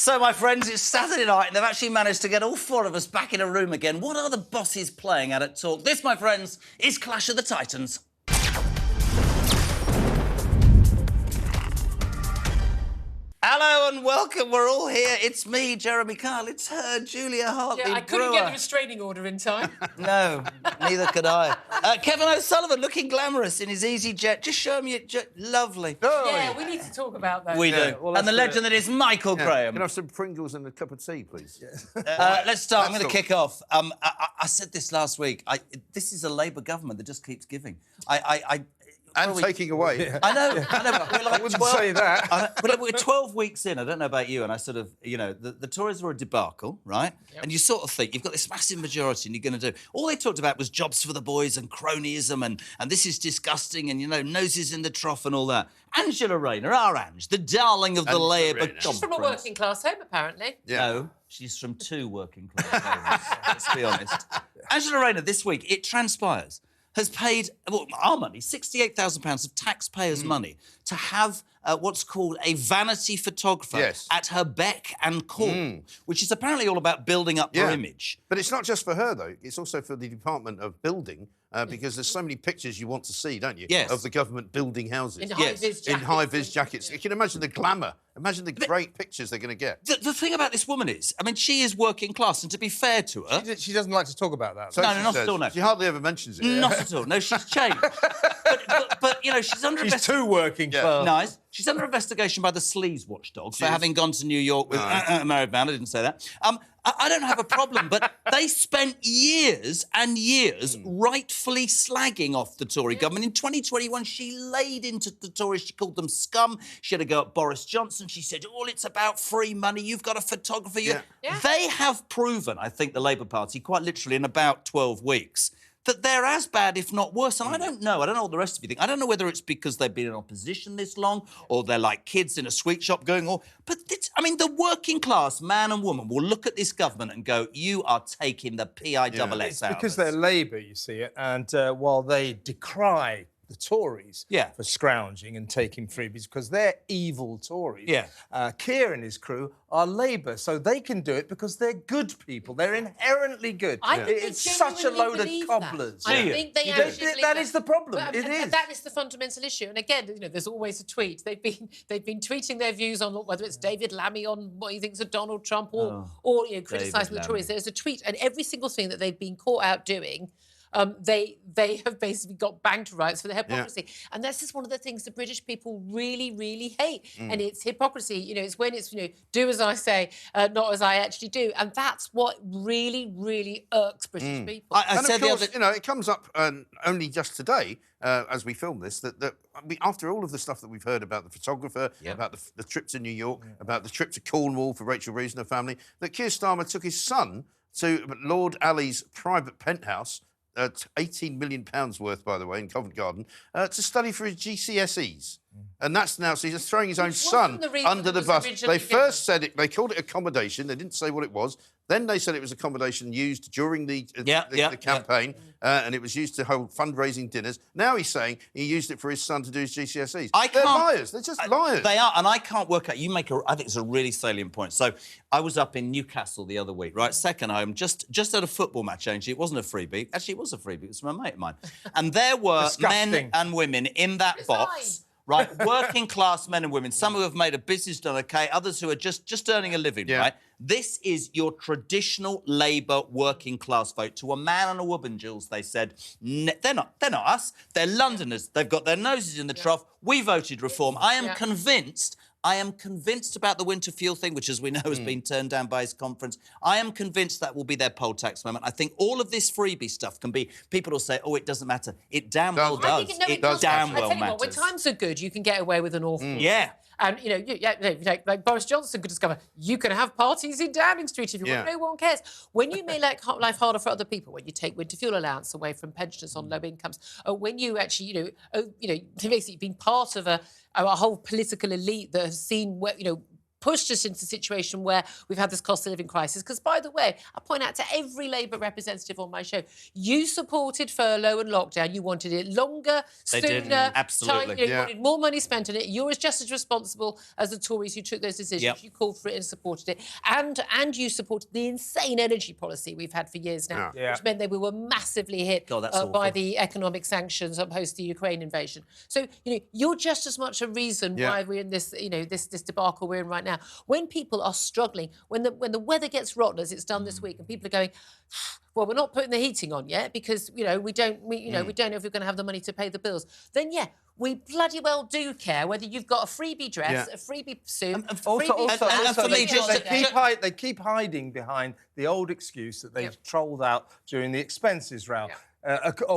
So, my friends, it's Saturday night and they've actually managed to get all four of us back in a room again. What are the bosses playing at Talk? This, my friends, is Clash of the Titans. Hello and welcome. We're all here. It's me, Jeremy Kyle. It's her, Julia Hartley-Brewer. Yeah, I couldn't get the restraining order in time. No, neither could I. Kevin O'Sullivan, looking glamorous in his easy jet. Just show me it. Lovely. Oh, Yeah, we need to talk about that. We do. well, And the legend that is Michael Graham. Can I have some Pringles and a cup of tea, please? Let's start. I'm going to kick off. I said this last week. This is a Labour government that just keeps giving. And taking away. Yeah. I know. We're like I wouldn't say that. We're 12 weeks in. I don't know about you, and I sort of, the Tories were a debacle, right? Yep. And you sort of think you've got this massive majority, and you're going to do. All they talked about was jobs for the boys and cronyism, and this is disgusting, and noses in the trough and all that. Angela Rayner, our Ange, the darling of the Labour conference. She's from a working class home, apparently. Yeah. No, she's from two working class homes. Let's be honest. Angela Rayner, this week, it transpires, has paid, our money, £68,000 of taxpayers' money to have what's called a vanity photographer at her beck and call, which is apparently all about building up her image. But it's not just for her, though. It's also for the Department of Building, because there's so many pictures you want to see, don't you? Yes. Of the government building houses. In high-vis jackets. In high-vis jackets. You can imagine the glamour. Imagine the great pictures they're going to get. The thing about this woman is, she is working class, and to be fair to her... She doesn't like to talk about that. So no, not at all, no. She hardly ever mentions it. Not at all. No, she's changed. but she's under She's too working class. Nice. She's under investigation by the sleaze watchdog for having gone to New York with a married man. I didn't say that. I don't have a problem, but they spent years and years rightfully slagging off the Tory government. In 2021, she laid into the Tories. She called them scum. She had a go at Boris Johnson. She said, it's about free money. You've got a photographer. They have proven, I think, the Labour Party, quite literally in about 12 weeks, that they're as bad, if not worse. And I don't know what the rest of you think. I don't know whether it's because they've been in opposition this long or they're like kids in a sweet shop going, but the working class man and woman will look at this government and go, you are taking the PISS out. It's because they're Labour, you see it, and while they decry the Tories for scrounging and taking freebies because they're evil Tories. Keir and his crew are Labour, so they can do it because they're good people. They're inherently good. I think it's such a load of cobblers. I think they actually believe that is the problem. But, it is. That is the fundamental issue. And again, there's always a tweet. They've been tweeting their views on whether it's David Lammy on what he thinks of Donald Trump or criticising the Tories. There's a tweet, and every single thing that they've been caught out doing. They have basically got banged to rights for their hypocrisy. And that's just one of the things the British people really, really hate. And it's hypocrisy. It's when it's, do as I say, not as I actually do. And that's what really, really irks British people. And of course, it comes up only just today, as we film this, that after all of the stuff that we've heard about the photographer, about the trip to New York, about the trip to Cornwall for Rachel Reeves and her family, that Keir Starmer took his son to Lord Ali's private penthouse, £18 million worth, by the way, in Covent Garden, to study for his GCSEs. And that's now, so he's just throwing his own son under the bus. They first said it, they called it accommodation, they didn't say what it was. Then they said it was accommodation used during the campaign, and it was used to hold fundraising dinners. Now he's saying he used it for his son to do his GCSEs. They're liars. They're just liars. They are, and I can't work out. I think it's a really salient point. So I was up in Newcastle the other week, right? Second home, just at a football match, actually. It wasn't a freebie. Actually, it was a freebie. It was from a mate of mine. And there were men and women in that box. Right, working class men and women, some who have made a business done okay, others who are just earning a living, right? This is your traditional Labour working class vote. To a man and a woman, Jules, they said, they're not us, they're Londoners. They've got their noses in the trough. We voted reform. I am convinced about the winter fuel thing, which, as we know, has been turned down by his conference. I am convinced that will be their poll tax moment. I think all of this freebie stuff can be... People will say, it doesn't matter. It damn well does. It does damn well matters. When times are good, you can get away with an awful lot. Yeah. And, like Boris Johnson could discover, you can have parties in Downing Street if you want. No one cares. When you make life harder for other people, when you take winter fuel allowance away from pensioners on low incomes, when you basically been part of a whole political elite that has seen, pushed us into a situation where we've had this cost of living crisis. Because, by the way, I point out to every Labour representative on my show, you supported furlough and lockdown. You wanted it longer, sooner. Absolutely. You wanted more money spent on it. You're just as responsible as the Tories who took those decisions. Yep. You called for it and supported it. And you supported the insane energy policy we've had for years now, which meant that we were massively hit by the economic sanctions post the Ukraine invasion. So, you're just as much a reason why we're in this, this debacle we're in right now. When people are struggling, when the weather gets rotten, as it's done this week, and people are going, well, we're not putting the heating on yet because, we don't know if we're going to have the money to pay the bills, then, we bloody well do care whether you've got a freebie dress, a freebie suit, they keep hiding behind the old excuse that they've trolled out during the expenses row.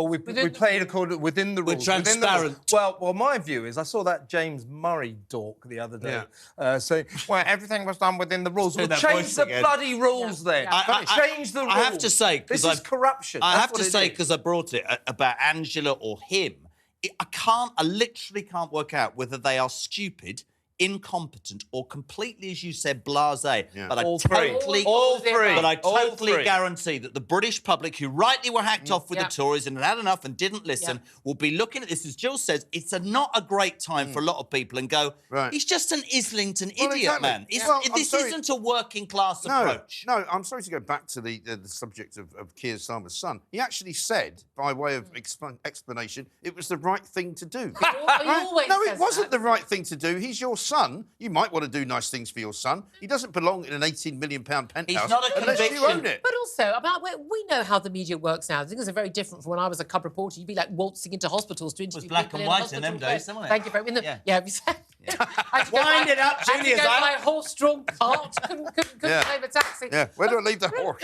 We played within the rules. We're transparent. Well, my view is I saw that James Murray dork the other day saying, well, everything was done within the rules. Well, change the bloody rules then. Change the rules. I have to say... This is corruption. I have to say, because I brought it about Angela or him, I literally can't work out whether they are stupid, incompetent, or completely, as you said, blasé. But I totally guarantee that the British public, who rightly were hacked off with the Tories and had enough and didn't listen, will be looking at this, as Jill says, it's not a great time for a lot of people, and go, he's just an Islington idiot, man. This isn't a working class approach. No, I'm sorry to go back to the subject of Keir Starmer's son. He actually said, by way of explanation, it was the right thing to do. No, it wasn't the right thing to do. He's your son. You might want to do nice things for your son. He doesn't belong in an £18 million penthouse. He's not a unless you own it. But also, we know how the media works now. Things are very different from when I was a cub reporter. You'd be like waltzing into hospitals to interview black people and white in them days, wasn't it? Thank you very much. Wind it up, Julia's I had to go my horse-drawn cart. Couldn't claim a taxi. Yeah, where do I leave the horse?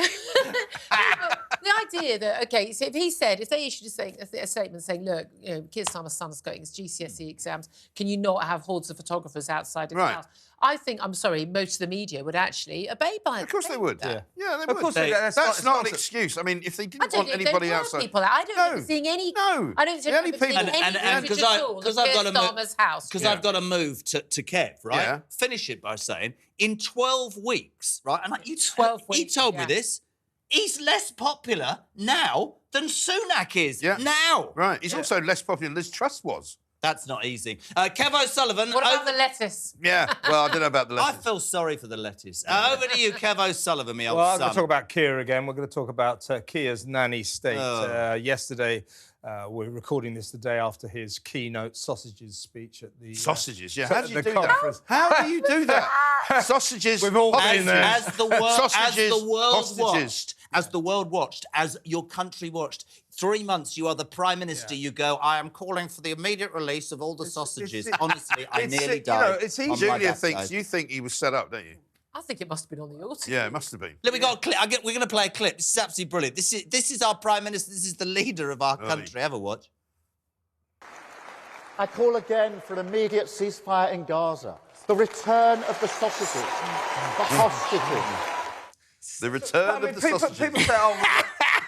The idea that, so if they issued a statement saying, look, Keir Starmer's son's going his GCSE exams, can you not have hordes of photographers outside his house? I think, I'm sorry, most of the media would actually obey by that. Of course they would. Yeah, they would. Of course that's not an excuse. I mean, if they didn't want anybody outside... I don't remember seeing any... No. I don't remember seeing any footage at all of Keir Starmer's house. Because I've got to move to Kev, right? Yeah. Finish it by saying, in 12 weeks, right? And he told me this, he's less popular now than Sunak is. Now. Right. He's also less popular than Liz Truss was. That's not easy. Kev O'Sullivan... What about the lettuce? Yeah, well, I don't know about the lettuce. I feel sorry for the lettuce. Over to you, Kev O'Sullivan, me old son. I'm going to talk about Keir again. We're going to talk about Keir's Nanny State. Yesterday, we're recording this the day after his keynote sausages speech at the... Sausages, yeah. How do you do that? How do you do that? Sausages. We've all been there. As the world watched, as your country watched, 3 months, you are the Prime Minister, you go, I am calling for the immediate release of all the sausages. Honestly, I nearly died. It's easy. Julia thinks, you think he was set up, don't you? I think it must have been on the auto. Yeah, it must have been. Look, we got a clip. We're going to play a clip. This is absolutely brilliant. This is our Prime Minister. This is the leader of our country. Have a watch. I call again for an immediate ceasefire in Gaza. The return of the sausages. The hostages. The return of the sausages.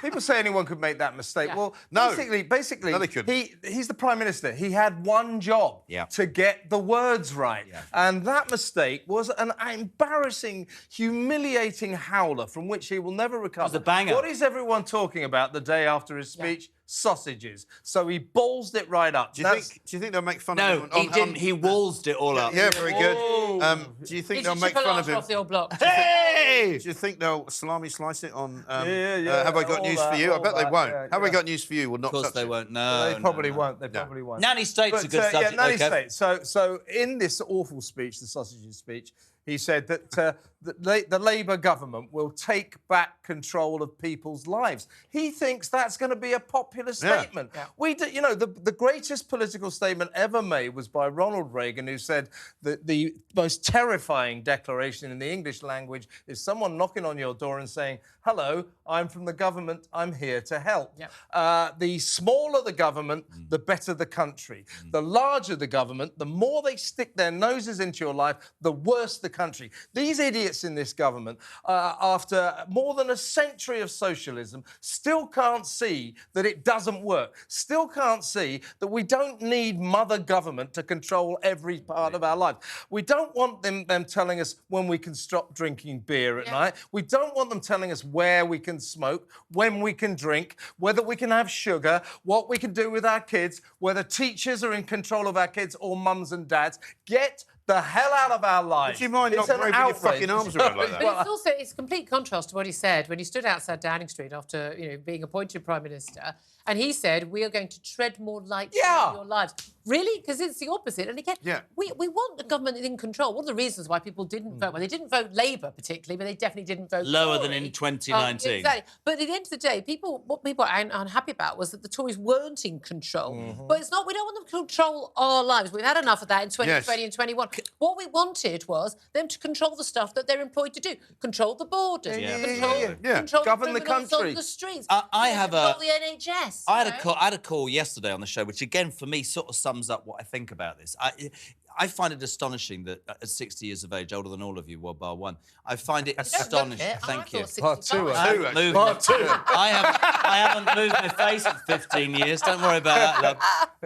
People say anyone could make that mistake. Yeah. Well, no. basically, No, they couldn't. he's the Prime Minister. He had one job to get the words right. Yeah. And that mistake was an embarrassing, humiliating howler from which he will never recover. It was a banger. What is everyone talking about the day after his speech? Sausages. So he ballsed it right up. Do you think they'll make fun of him? No, he didn't. He wallsed it all up. Yeah, very good. Do you think they'll make fun of him? Off the old block. Hey! Do you think they'll salami slice it on... Have I got news for you? I bet they won't. Have I got news for you? Will not touch it. Of course they won't. No, they probably won't. They probably won't. Nanny State's a good subject. Nanny State. So in this awful speech, the sausages speech, he said that the Labour government will take back control of people's lives. He thinks that's going to be a popular statement. Yeah. The greatest political statement ever made was by Ronald Reagan, who said that the most terrifying declaration in the English language is someone knocking on your door and saying, hello, I'm from the government, I'm here to help. Yep. The smaller the government, the better the country. The larger the government, the more they stick their noses into your life, the worse the country. These idiots idiots in this government, after more than a century of socialism, still can't see that it doesn't work, still can't see that we don't need mother government to control every part of our life. We don't want them telling us when we can stop drinking beer at night. We don't want them telling us where we can smoke, when we can drink, whether we can have sugar, what we can do with our kids, whether teachers are in control of our kids or mums and dads. Get the hell out of our lives. Would you mind not waving your fucking arms around like that? But it's complete contrast to what he said when he stood outside Downing Street after, being appointed Prime Minister, and he said, we are going to tread more lightly in your lives. Really? Because it's the opposite. And again, we want the government in control. One of the reasons why people didn't vote, well, they didn't vote Labour particularly, but they definitely didn't vote lower Tory. than in 2019. Exactly. But at the end of the day, what people are unhappy about was that the Tories weren't in control. But it's not, we don't want them to control our lives. We've had enough of that in 2020 and 21. What we wanted was them to control the stuff that they're employed to do. Control the borders. Control govern the criminals country on the streets. I have control the NHS. I had a call yesterday on the show, which again for me sort of sums up what I think about this. I find it astonishing that at 60 years of age, older than all of you, well, bar one, I find it astonishing. Thank you. Part two. I haven't moved my face for 15 years. Don't worry about that, love.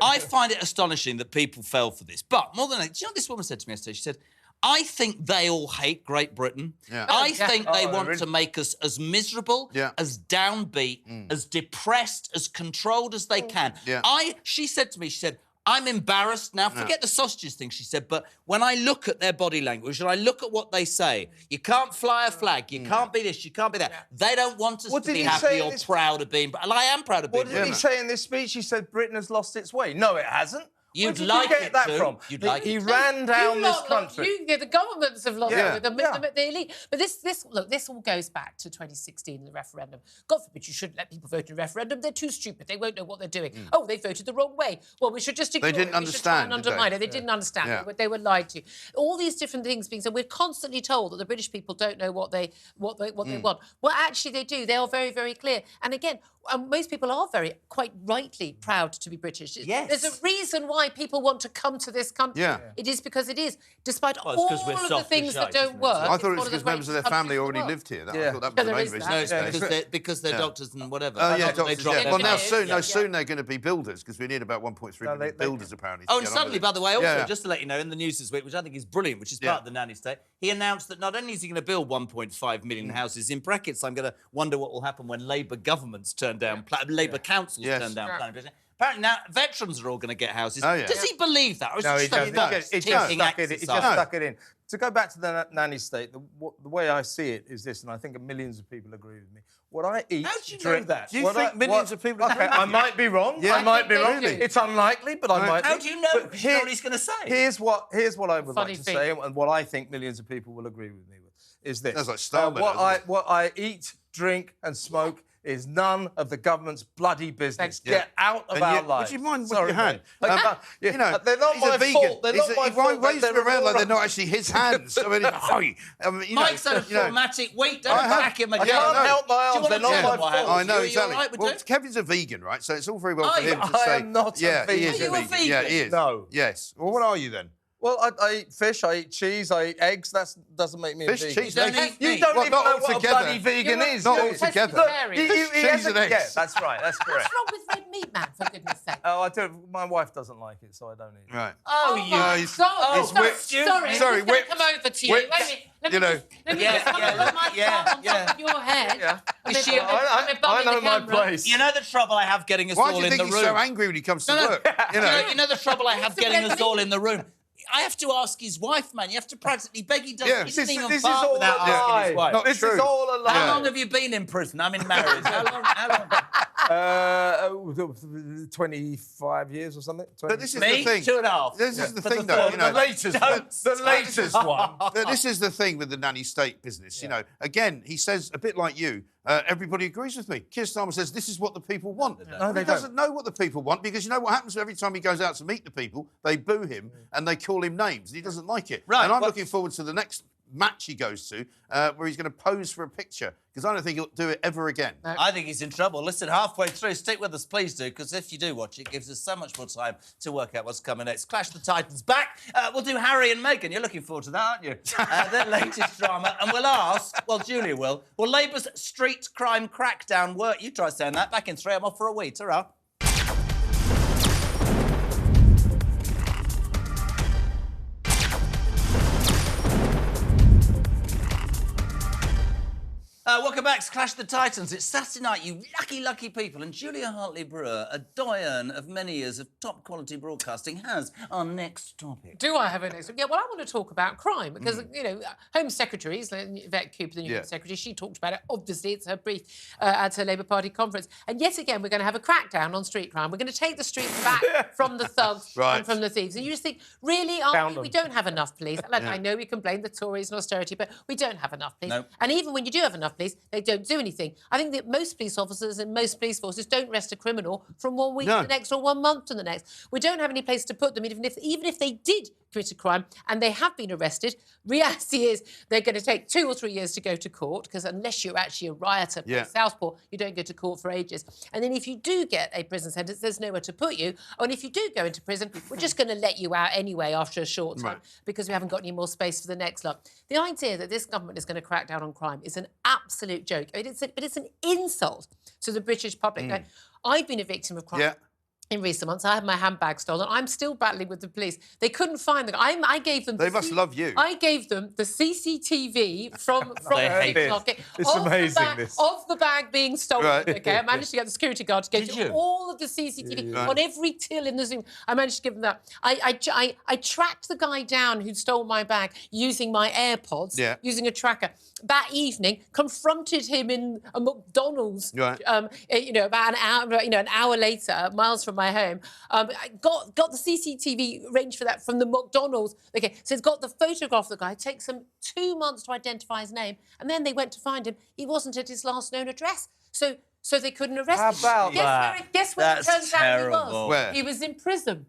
I find it astonishing that people fell for this. But more than that, do you know what this woman said to me yesterday? She said, I think they all hate Great Britain. I think they want to make us as miserable, as downbeat, as depressed, as controlled as they can. She said to me, I'm embarrassed now. Forget the sausages thing, she said, but when I look at their body language and I look at what they say, you can't fly a flag, you can't be this, you can't be that. They don't want us to be happy or proud of being... I am proud of being... What did he say in this speech? He said Britain has lost its way. No, it hasn't. You'd Where like did you get it that to. from? You'd like he it to. ran down this country. The governments have lost it, the elite. But this all goes back to 2016, the referendum. God forbid you shouldn't let people vote in a referendum. They're too stupid. They won't know what they're doing. Oh, they voted the wrong way. Well, we should just ignore They didn't it. understand, We should try and undermine it. They didn't understand. They were lied to. All these different things being said. We're constantly told that the British people don't know what they want. Well, actually, they do. They are very, very clear. And again, most people are quite rightly proud to be British. Yes. There's a reason why people want to come to this country. It is because it is, despite all of the things that don't work. I thought it was because members of their family already lived here. I thought that was the main reason. No, it's because they're doctors and whatever. Doctors. Well, now soon they're going to be builders because we need about 1.3 million builders apparently. Oh, and suddenly, by the way, also just to let you know, in the news this week, which I think is brilliant, which is part of the Nanny State, he announced that not only is he going to build 1.5 million houses in brackets, I'm going to wonder what will happen when Labour governments turn down, Labour councils turn down planning. Apparently now veterans are all going to get houses. Does he believe that? Or is he just stuck it in. To go back to the Nanny State, the way I see it is this, and I think millions of people agree with me. What I eat, how do you know that? Do you think millions of people agree? I might be wrong. I might be wrong. It's unlikely, but I might. How do you know? You know what he's going to say? Here's what I would like to say, and what I think millions of people will agree with me with is this. That's like Starmer. What I eat, drink, and smoke is none of the government's bloody business. Get out of our lives. Would you mind with your hand? they're not my fault. They're not my fault. Why raise them around like they're not actually his hands? Mike's had a traumatic week. Don't back him again. I can't help my arms. They're not my fault. I know, exactly. Well, Kevin's a vegan, right? So it's all very well for him to say... I am not a vegan. Are you a vegan? Yeah, he is. No. Yes. Well, what are you then? Well, I eat fish, I eat cheese, I eat eggs. That doesn't make me a vegan. Cheese, you don't even know what a bloody vegan is. Not altogether. Cheese and eggs. Yeah, that's right. That's correct. What's wrong with red meat, man? For goodness' sake. Oh, I don't. My wife doesn't like it, so I don't eat it. Right. Oh, you. Sorry. Come over to you. Wait a minute. Let me just put my thumb on top of your head. I know my place. You know the trouble I have getting us all in the room? Why do you think he's so angry when he comes to work? You know the trouble I have getting us all in the room? I have to ask his wife, man. You have to practically beg. He doesn't even fart without asking his wife. This is all a lie. How long have you been in prison? I mean, married. How long? 25 years or something. But this is Me? the thing. 2.5. This is the thing, though. The latest one. This is the thing with the Nanny State business. You know, again, he says a bit like you. Everybody agrees with me. Keir Starmer says this is what the people want. He doesn't know what the people want because you know what happens every time he goes out to meet the people? They boo him and they call him names. He doesn't like it. Right, and I'm looking forward to the next match he goes to where he's going to pose for a picture, because I don't think he'll do it ever again. No. I think he's in trouble. Listen, halfway through, stick with us, please do, because if you do watch it, it gives us so much more time to work out what's coming next. Clash the Titans back. We'll do Harry and Meghan. You're looking forward to that, aren't you? Their latest drama. And we'll ask, well, Julia will Labour's street crime crackdown work? You try saying that. Back in 3, I'm off for a wee. Ta-ra. Welcome back to Clash the Titans. It's Saturday night, you lucky people, and Julia Hartley-Brewer, a doyen of many years of top-quality broadcasting, has our next topic. Do I have a next? Yeah, well, I want to talk about crime, because, you know, Home Secretaries, Yvette Cooper, the new Home Secretary, she talked about it. Obviously, it's her brief at her Labour Party conference. And yet again, we're going to have a crackdown on street crime. We're going to take the streets back from the thugs and from the thieves. And you just think, really, we don't have enough police. Like, I know we can blame the Tories and austerity, but we don't have enough police. No. And even when you do have enough police, they don't do anything. I think that most police officers and most police forces don't arrest a criminal from one week to the next or 1 month to the next. We don't have any place to put them, even if they did commit a crime and they have been arrested. Reality is they're going to take 2 or 3 years to go to court, because unless you're actually a rioter in Southport, you don't go to court for ages. And then if you do get a prison sentence, there's nowhere to put you. And if you do go into prison, we're just going to let you out anyway after a short time because we haven't got any more space for the next lot. The idea that this government is going to crack down on crime is an absolute joke. I mean, it's an insult to the British public. Like, I've been a victim of crime. In recent months, I had my handbag stolen. I'm still battling with the police. They couldn't find the guy. I gave them... They must love you. I gave them the CCTV from It's amazing, this. Of the bag being stolen, OK? I managed to get the security guard to get all of the CCTV on every till in the Zoom. I managed to give them that. I tracked the guy down who stole my bag using my AirPods, using a tracker. That evening, confronted him in a McDonald's, you know, about an hour later, miles from my home. I got the CCTV range for that from the McDonald's. OK, so it's got the photograph of the guy. It takes them 2 months to identify his name, and then they went to find him. He wasn't at his last known address, so they couldn't arrest him. How about that? Guess where it turns out he was? Where? He was in prison.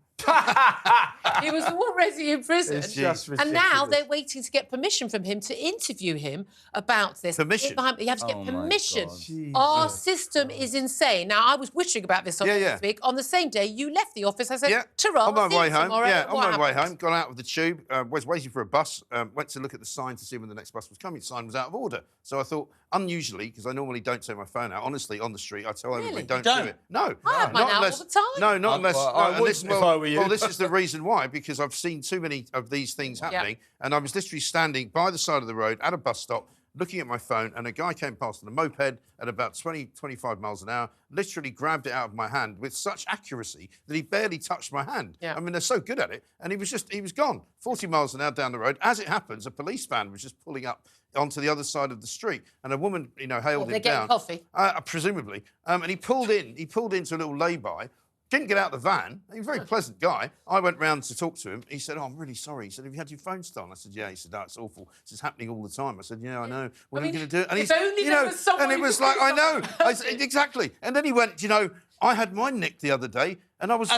He was already in prison. It's just ridiculous. And now they're waiting to get permission from him to interview him about this. Permission? You have to get permission. Our system is insane. Now, I was wishing about this this week. On the same day, you left the office. I said, ta-ra, on my way home. Tomorrow. On my way home. Got out of the tube, was waiting for a bus, went to look at the sign to see when the next bus was coming. The sign was out of order. So I thought, unusually, because I normally don't take my phone out, honestly, on the street, I tell everybody, don't do it. No. I have mine out all the time. No, not unless... I wouldn't if I were you. Well, this is the reason why, because I've seen too many of these things happening, and I was literally standing by the side of the road at a bus stop, looking at my phone, and a guy came past on a moped at about 20, 25 miles an hour, literally grabbed it out of my hand with such accuracy that he barely touched my hand. I mean, they're so good at it. And he was gone, 40 miles an hour down the road. As it happens, a police van was just pulling up onto the other side of the street, and a woman, you know, hailed him down. Coffee? Presumably. And he pulled into a little lay-by. Didn't get out the van. He was a very pleasant guy. I went round to talk to him. He said, I'm really sorry. He said, have you had your phone stolen? I said, yeah. He said, no, it's awful. It's happening all the time. I said, yeah, I know. What are we going to do? And if only there was someone... And it was like, I know. Exactly. And then he went, you know, I had mine nicked the other day, and I was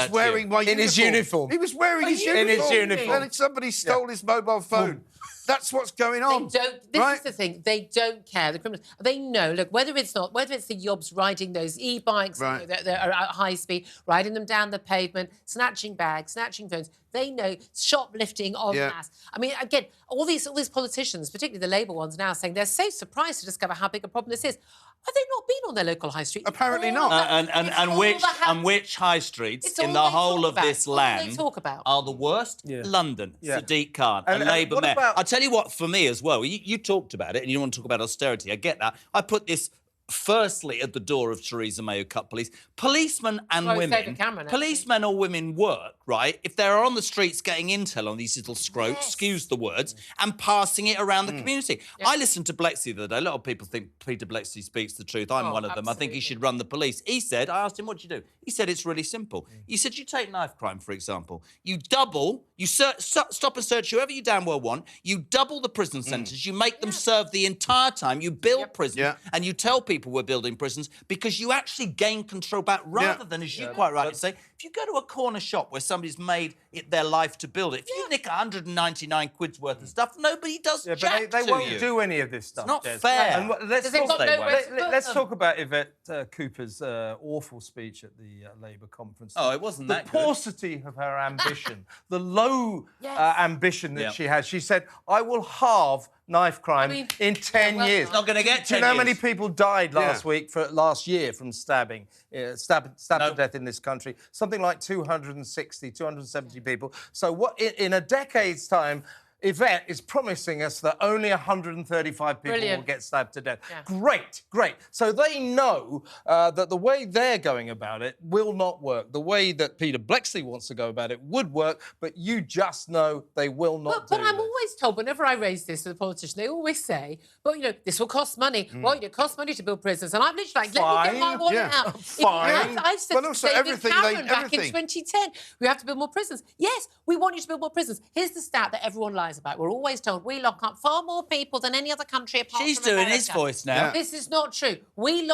wearing my uniform. In his uniform. He was wearing his uniform. In his uniform. And somebody stole his mobile phone. That's what's going on. This is the thing. They don't care. The criminals. They know. Look, whether it's the yobs riding those e-bikes that are at high speed, riding them down the pavement, snatching bags, snatching phones. They know shoplifting en masse. I mean, again, all these politicians, particularly the Labour ones, now saying they're so surprised to discover how big a problem this is. Have they not been on their local high street? Apparently not. And which high streets in the whole of this land are the worst? London, Sadiq Khan, a Labour mayor. I'll tell you what, for me as well, you talked about it and you want to talk about austerity. I get that. I put this firstly at the door of Theresa May, who cut police. Policemen and women, policemen or women work, right, if they're on the streets getting intel on these little scrotes, excuse the words, and passing it around the community. I listened to Blexley the other day. A lot of people think Peter Blexley speaks the truth. I'm one of them. I think he should run the police. He said, I asked him, what do you do? He said, it's really simple. He said, you take knife crime, for example. You stop and search whoever you damn well want. You double the prison sentences. You make them serve the entire time. You build prisons. And you tell people we're building prisons because you actually gain control back rather than, as you quite rightly say, if you go to a corner shop where somebody's made their life to build it. If you nick 199 quid's worth of stuff, nobody does jack but they to won't you. do any of this stuff. It's not Des. fair. And let's talk about Yvette Cooper's awful speech at the Labour conference. Oh, it wasn't that good. The paucity of her ambition, the low ambition that she has. She said, I will halve knife crime in 10 years. It's not going to get 10 years. Do you know how many people died last year from stabbed to death in this country? Something like 260, 270 people. So what in a decade's time, Yvette is promising us that only 135 people will get stabbed to death. Yeah. Great. So they know that the way they're going about it will not work. The way that Peter Blexley wants to go about it would work, but you just know they will not do But I'm always told, whenever I raise this to the politician, they always say, well, this will cost money. Well, it costs money to build prisons. And I'm literally like, let me get my wallet out. Fine. I said to David Cameron back in 2010, we have to build more prisons. Yes, we want you to build more prisons. Here's the stat that everyone lies about. We're always told we lock up far more people than any other country apart from America. She's doing his voice now. This is not true. We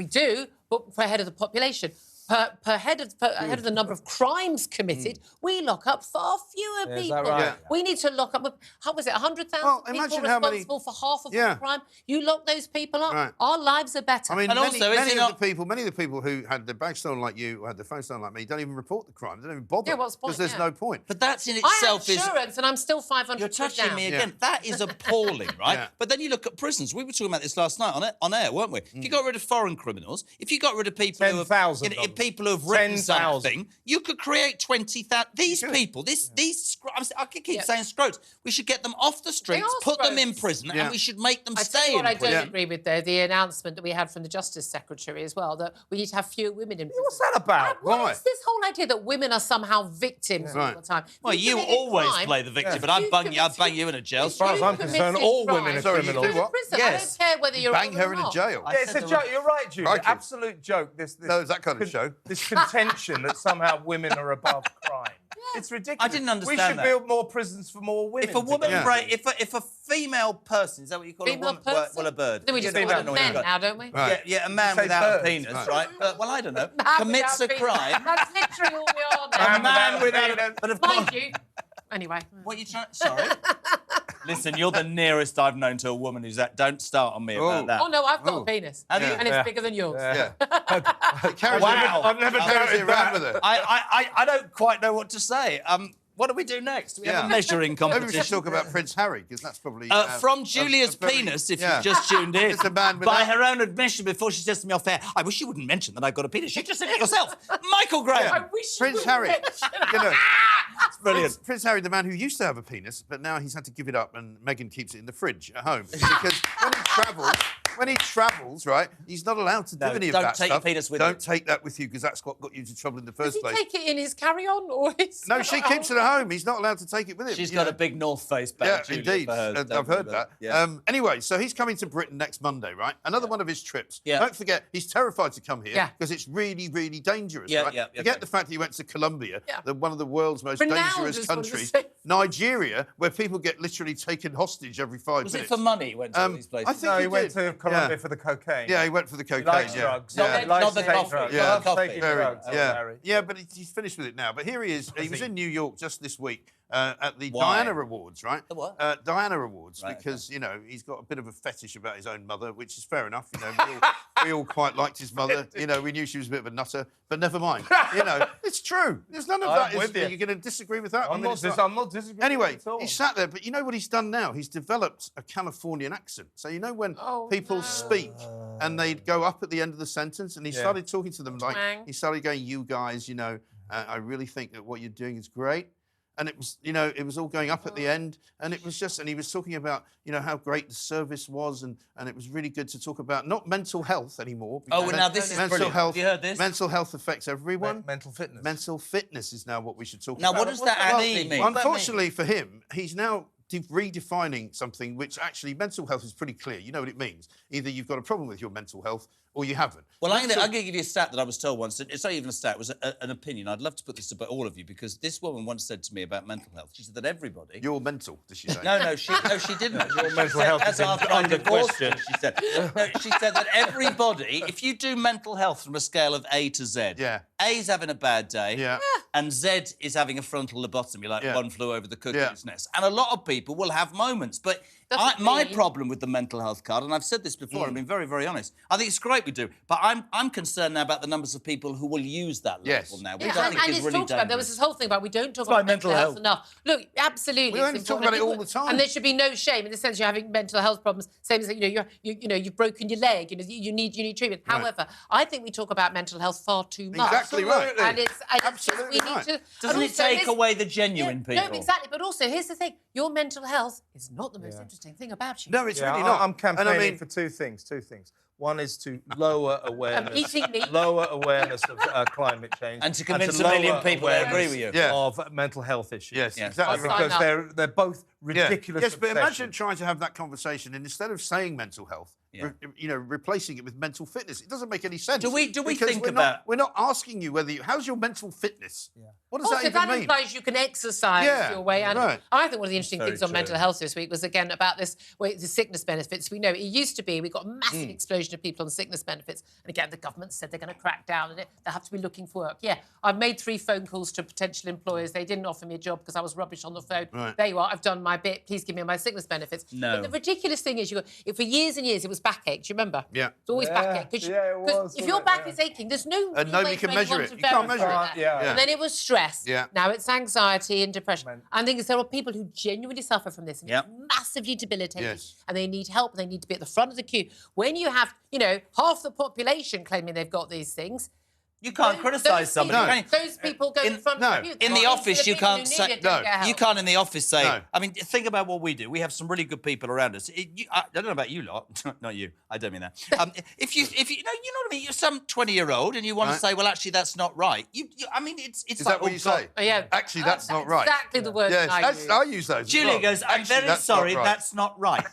do, but per head of the population. Per head of the number of crimes committed, we lock up far fewer people. Right? Yeah. We need to lock up, how was it, 100,000 people responsible for half of the crime? You lock those people up, our lives are better. I mean, and many of the people who had their bag stolen like you, or had their phone stolen like me, don't even report the crime. They don't even bother. Because there's no point. But that's in itself I have insurance and I'm still 500 You're touching me again. That is appalling, right? But then you look at prisons. We were talking about this last night on air, weren't we? If you got rid of foreign criminals, if you got rid of people who have written something, you could create 20,000. These people, these I could keep saying scrotes. We should get them off the streets, put them in prison, and we should make them stay in prison. I don't agree with the announcement that we had from the Justice Secretary as well, that we need to have fewer women in prison. What's that about? What is this whole idea that women are somehow victims all the time? Well, you always play the victim, but I'd bang you in a jail. As far as I'm concerned, all women are criminals. I don't care whether you're bang her in a jail. Yeah, it's a joke. You're right, Julie. Absolute joke. This that kind of show. This contention that somehow women are above crime. It's ridiculous. I didn't understand that. We should build more prisons for more women. If a woman, if a female person, is that what you call a woman? Well, a bird. No, we just call them men now, don't we? Right. Yeah, a man without a penis, right? Well, I don't know. Commits a crime. That's literally all we are now. A man without a penis. But of course. Mind you. Anyway. What are you trying... Sorry? Listen, you're the nearest I've known to a woman who's that. Don't start on me about that. Oh, no, I've got a penis. And it's bigger than yours. Yeah. Wow. I've never doubted that. With it. I don't quite know what to say. What do we do next? We have a measuring competition. Maybe we should talk about Prince Harry, because that's probably... from Julia's penis, if you've just tuned in. It's a man by her own admission, before she says to me off air, I wish you wouldn't mention that I've got a penis. You just said it yourself. Michael Graham. I wish Prince Harry. It's brilliant. Prince Harry, the man who used to have a penis, but now he's had to give it up, and Meghan keeps it in the fridge at home. Because when he travels, right, he's not allowed to do any of that stuff. Don't take your penis with you. Don't take that with you, because that's what got you into trouble in the first place. Does he take it in his carry-on or his... No, she keeps it at home. He's not allowed to take it with him. She's got a big North Face bag, Yeah, Julia, indeed. for hers, I've heard that. Yeah. Anyway, so he's coming to Britain next Monday, right? Another one of his trips. Don't forget, he's terrified to come here because it's really, really dangerous, right? Forget the fact that he went to Colombia, one of the world's most dangerous countries. Nigeria, where people get literally taken hostage every 5 minutes. Was it for money he went to all these places? I think he went to Colombia for the cocaine. Yeah, he went for the cocaine. He likes drugs. Not the coffee. Yeah, but he's finished with it now. But here he is. He was in New York just this week at the Diana Awards, right? The what? Diana Awards, because, you know, he's got a bit of a fetish about his own mother, which is fair enough. You know, we all quite liked his mother. You know, we knew she was a bit of a nutter, but never mind. You know, it's true. There's none of that. You're going to disagree with that? I'm not disagreeing. Anyway, he sat there, but you know what he's done now? He's developed a Californian accent. So you know when people speak and they go up at the end of the sentence, and he started talking to them like, he started going, you guys, you know, I really think that what you're doing is great. And it was, you know, it was all going up at the end, and it was just, and he was talking about, you know, how great the service was, and it was really good to talk about not mental health anymore. Oh, well, now this is mental brilliant. health. Have you heard this? Mental health affects everyone. Mental fitness. Mental fitness is now what we should talk now, about. Now, what does that actually mean? Unfortunately for him, he's now redefining something which actually mental health is pretty clear. You know what it means. Either you've got a problem with your mental health or you haven't. Well, I'm going to give you a stat that I was told once. It's not even a stat, it was an opinion. I'd love to put this to all of you, because this woman once said to me about mental health, she said that everybody... You're mental, did she say? No, she didn't. Your mental health is under question. She said that everybody, if you do mental health from a scale of A to Z, A's having a bad day. Yeah. And Z is having a frontal lobotomy, like one flew over the cuckoo's nest. And a lot of people will have moments. But my problem with the mental health card, and I've said this before, I've been very, very honest, I think it's great we do, but I'm concerned now about the numbers of people who will use that label now. Which I think and is it's really talked about. There was this whole thing about we don't talk like about mental health enough. Look, absolutely. We only talk about it all the time. And there should be no shame in the sense you're having mental health problems. Same as you've broken your leg. You need treatment. Right. However, I think we talk about mental health far too much. Exactly right. And it's Absolutely we need to. Doesn't it take away the genuine people? No, exactly. But also, here's the thing: your mental health is not the most interesting thing about you. No, it's really not. I'm campaigning for two things. One is to lower awareness, of climate change, and to convince a million people they agree with you of mental health issues. Yes, exactly. Because they're both ridiculous. Yes, but imagine trying to have that conversation and instead of saying mental health, replacing it with mental fitness. It doesn't make any sense. Do we think we're not asking you how's your mental fitness? Yeah. What does that even that mean? implies you can exercise your way. And I think one of the interesting things on mental health this week was again about the sickness benefits. We know it used to be we got a massive explosion of people on sickness benefits, and again the government said they're going to crack down on it. They have to be looking for work. Yeah, I've made 3 phone calls to potential employers. They didn't offer me a job because I was rubbish on the phone. Right. There you are. I've done my bit. Please give me my sickness benefits. No. But the ridiculous thing is, for years and years it was backache. Do you remember? Yeah. It's always backache. It was. If your back is aching, there's no and nobody can measure it. You can't measure it. And then it was stress. Yeah. Now it's anxiety and depression. I think there are people who genuinely suffer from this, and it's massively debilitating. And they need help. They need to be at the front of the queue. When you have, half the population claiming they've got these things. You can't criticise somebody. Those people go in front of the queue. In the office, you can't say... You can't in the office say... No. I mean, think about what we do. We have some really good people around us. I don't know about you lot. Not you. I don't mean that. If you know what I mean? You're some 20-year-old and you want to say, well, actually, that's not right. I mean, it's Is like... that what you say? Oh, yeah. Actually, that's not right. Exactly the word I use those. Julia goes, I'm very sorry, that's not right.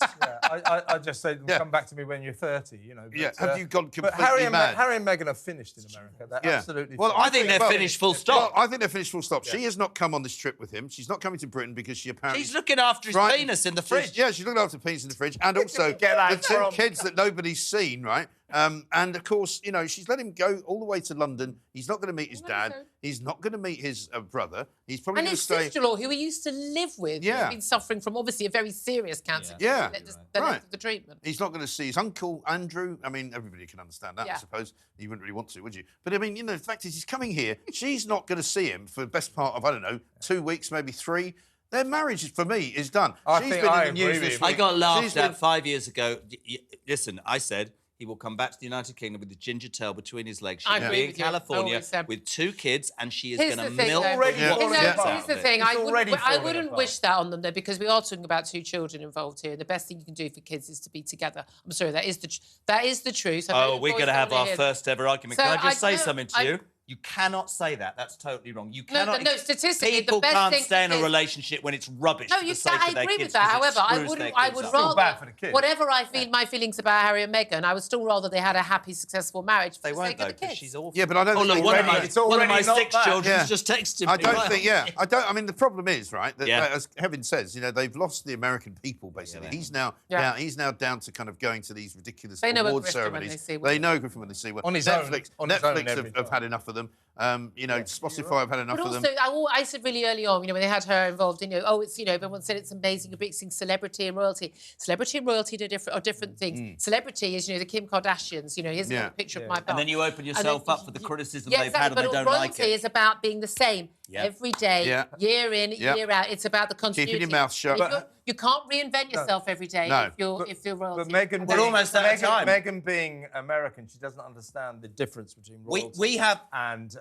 I just say, come back to me when you're 30, But, have you gone completely mad? mad? Harry and Meghan have finished in America. They're absolutely Well, I think they're finished full stop. Well, I think they're finished full stop. She has not come on this trip with him. She's not coming to Britain because she apparently... She's looking after his penis in the fridge. She's looking after the penis in the fridge. And also the 2 kids that nobody's seen, right? And, of course, she's let him go all the way to London. He's not going to meet his dad. He's not going to meet his brother. He's probably going to stay... And his sister-in-law, who he used to live with, who's been suffering from, obviously, a very serious cancer. The treatment. He's not going to see his uncle, Andrew. I mean, everybody can understand that, I suppose. You wouldn't really want to, would you? But, I mean, the fact is he's coming here. She's not going to see him for the best part of, 2 weeks, maybe 3. Their marriage, for me, is done. She's been in the news this week. I got laughed at 5 years ago. Listen, I said... He will come back to the United Kingdom with the ginger tail between his legs. She'll be in California with 2 kids, and she is going to milk Here's the thing. I wouldn't wish that on them, though, because we are talking about 2 children involved here. The best thing you can do for kids is to be together. I'm sorry, that is the truth. We're going to have our first ever argument. Can I just say something to you? You cannot say that. That's totally wrong. You cannot. No, statistically, people the best can't thing stay in a relationship when it's rubbish. No, I agree with that. However, I would rather, whatever my feelings about Harry and Meghan, I would still rather they had a happy, successful marriage. They won't, though, because she's awful. Yeah, but I don't think one of my 6 children's just texted me. I mean, the problem is, right, that as Kevin says, they've lost the American people, basically. He's now down to kind of going to these ridiculous award ceremonies. They know Griffin when they see one. Netflix have had enough of them. Spotify have had enough of them. But also, I said really early on, when they had her involved, everyone said it's amazing, you're mixing celebrity and royalty. Celebrity and royalty are different things. Celebrity is, the Kim Kardashians, here's a picture of my bum. And then you open yourself up for the criticism they've had and they don't like it. Royalty is about being the same every day, year in, year out. It's about the continuity. Keeping your mouth shut. You can't reinvent yourself every day if you're royalty. But Meghan, we're almost out of time. Meghan being American, she doesn't understand the difference between royalty and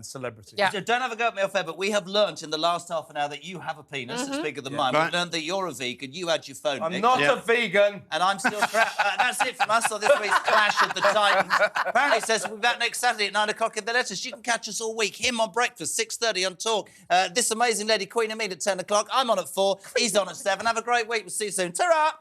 celebrity. Yeah. Don't have a go at me off air, but we have learnt in the last half an hour that you have a penis that's bigger than mine. We've learned that you're a vegan. You had your phone. I'm not a vegan. And I'm still crap. That's it from us on this week's Clash of the Titans. Apparently it says we'll be back next Saturday at 9 o'clock in the letters. You can catch us all week. Him on breakfast, 6:30 on Talk. This amazing lady, Queen Amelia, at 10 o'clock. I'm on at 4. He's on at 7. Have a great week. We'll see you soon. Ta-ra!